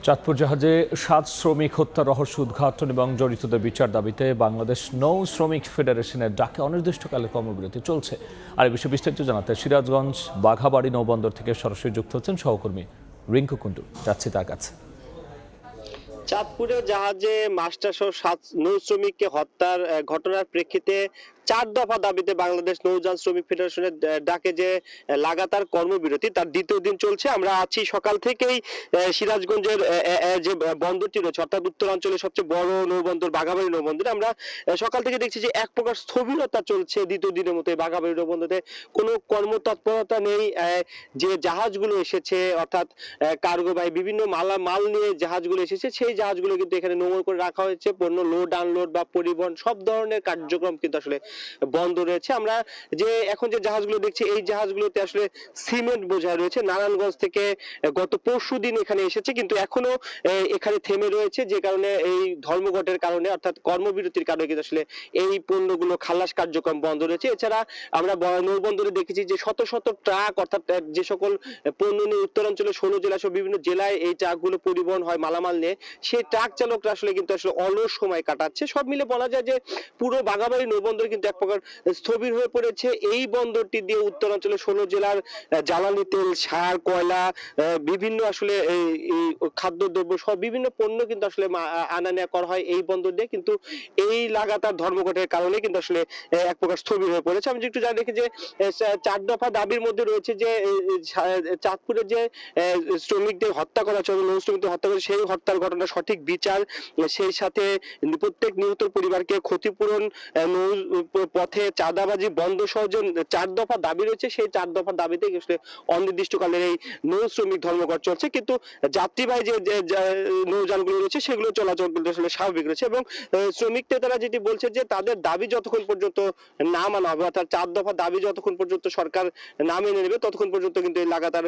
চাঁদপুর জাহাজে ৭ শ্রমিক হত্যার রহস্য উদ্ঘাটন এবং জড়িতদের বিচার দাবিতে বাংলাদেশ নৌ শ্রমিক ফেডারেশনের ডাকে অনির্দিষ্টকালে কর্মবিরতি চলছে। আর এই বিষয়ে বিস্তারিত জানাতে সিরাজগঞ্জ বাঘাবাড়ী নৌবন্দর থেকে সরাসরি যুক্ত হচ্ছেন সহকর্মী রিঙ্কু কুন্ডু। যাচ্ছি তার কাছে। চাঁদপুরে জাহাজে মাস্টারসহ ৭ নৌ শ্রমিককে হত্যার ঘটনার প্রেক্ষিতে ৪ দফা দাবিতে বাংলাদেশ নৌযান শ্রমিক ফেডারেশনের ডাকে যে লাগাতার কর্মবিরতি তার দ্বিতীয় দিন চলছে। আমরা আছি সকাল থেকেই সিরাজগঞ্জের যে বন্দরটি রয়েছে অর্থাৎ উত্তরাঞ্চলের সবচেয়ে বড় নৌবন্দর বাঘাবাড়ী নৌবন্দর। আমরা সকাল থেকে দেখছি যে এক প্রকার স্থবিরতা চলছে দ্বিতীয় দিনের মতো বাঘাবাড়ী নৌবন্দরে। কোনো কর্মতৎপরতা নেই। যে জাহাজগুলো এসেছে অর্থাৎ কার্গোবাহী বিভিন্ন মাল নিয়ে জাহাজগুলো এসেছে, সেই জাহাজগুলো কিন্তু এখানে নোঙর করে রাখা হয়েছে। পণ্য লোড আনলোড বা পরিবহন সব ধরনের কার্যক্রম কিন্তু আসলে বন্ধ রয়েছে। আমরা যে এখন যে জাহাজগুলো দেখছি এই জাহাজগুলোতে আসলে সিমেন্ট বোঝাই রয়েছে। নারায়ণগঞ্জ থেকে গত পরশুদিন এখানে এসেছে, কিন্তু এখনো এখানে থেমে রয়েছে, যে কারণে এই ধর্মঘটের কারণে অর্থাৎ কর্মবিরতির কারণে কিন্তু আসলে এই পণ্যগুলো খালাস কার্যক্রম বন্ধ রয়েছে। এছাড়া আমরা নৌবন্দরে দেখেছি যে শত শত ট্রাক অর্থাৎ যে সকল পণ্য নিয়ে উত্তরাঞ্চলে 16 জেলা সহ বিভিন্ন জেলায় এই ট্রাকগুলো পরিবহন হয় মালামাল নিয়ে, সেই ট্রাক চালকরা আসলে কিন্তু আসলে অলস সময় কাটাচ্ছে। সব মিলে বলা যায় যে পুরো বাঘাবাড়ী নৌবন্দর কিন্তু এক প্রকার স্থবির হয়ে পড়েছে। এই বন্দরটি দিয়ে উত্তরাঞ্চলে 16 জেলার জ্বালানি তেল, সার, কয়লা, বিভিন্ন আসলে খাদ্যদ্রব্য সহ বিভিন্ন পণ্য কিন্তু আসলে আনা নেওয়া করা হয় এই বন্দর দিয়ে। কিন্তু এই লাগাতার ধর্মঘটের কারণে কিন্তু আসলে এক প্রকার স্থবির হয়ে পড়েছে। আমি একটু জানি দেখি যে 4 দফা দাবির মধ্যে রয়েছে যে চাঁদপুরে যে শ্রমিকদের হত্যা করা হচ্ছে, নৌ শ্রমিকদের হত্যা করা, সেই হত্যার ঘটনা সঠিক বিচার, সেই সাথে প্রত্যেক নিহত পরিবারকে ক্ষতিপূরণ, নৌ পথে চাঁদাবাজি বন্ধ সহ যে 4 দফা দাবি রয়েছে, সেই 4 দফা দাবিতে আসলে অনির্দিষ্টকালের এই নৌ শ্রমিক ধর্মঘট চলছে। কিন্তু যাত্রীবাহী যে নৌযানগুলো রয়েছে সেগুলো চলাচল করতে আসলে স্বাভাবিক রয়েছে। এবং শ্রমিক নেতারা যেটি বলছে যে তাদের দাবি যতক্ষণ পর্যন্ত না মানা হবে, অর্থাৎ 4 দফা দাবি যতক্ষণ পর্যন্ত সরকার না মেনে নেবে ততক্ষণ পর্যন্ত কিন্তু এই লাগাতার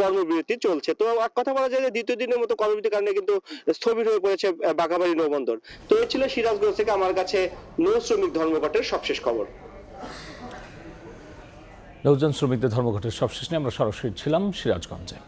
কর্মবিরতি চলছে। তো এক কথা বলা যায় যে দ্বিতীয় দিনের মতো কর্মবিরতির কারণে কিন্তু স্থবির হয়ে পড়েছে বাঘাবাড়ী নৌবন্দর। তো এই ছিল সিরাজগঞ্জ থেকে আমার কাছে নৌ শ্রমিক ধর্মঘটের সবশেষ খবর। নৌযান শ্রমিকদের ধর্মঘটের সবশেষ নিয়ে আমরা সরাসরি ছিলাম সিরাজগঞ্জে।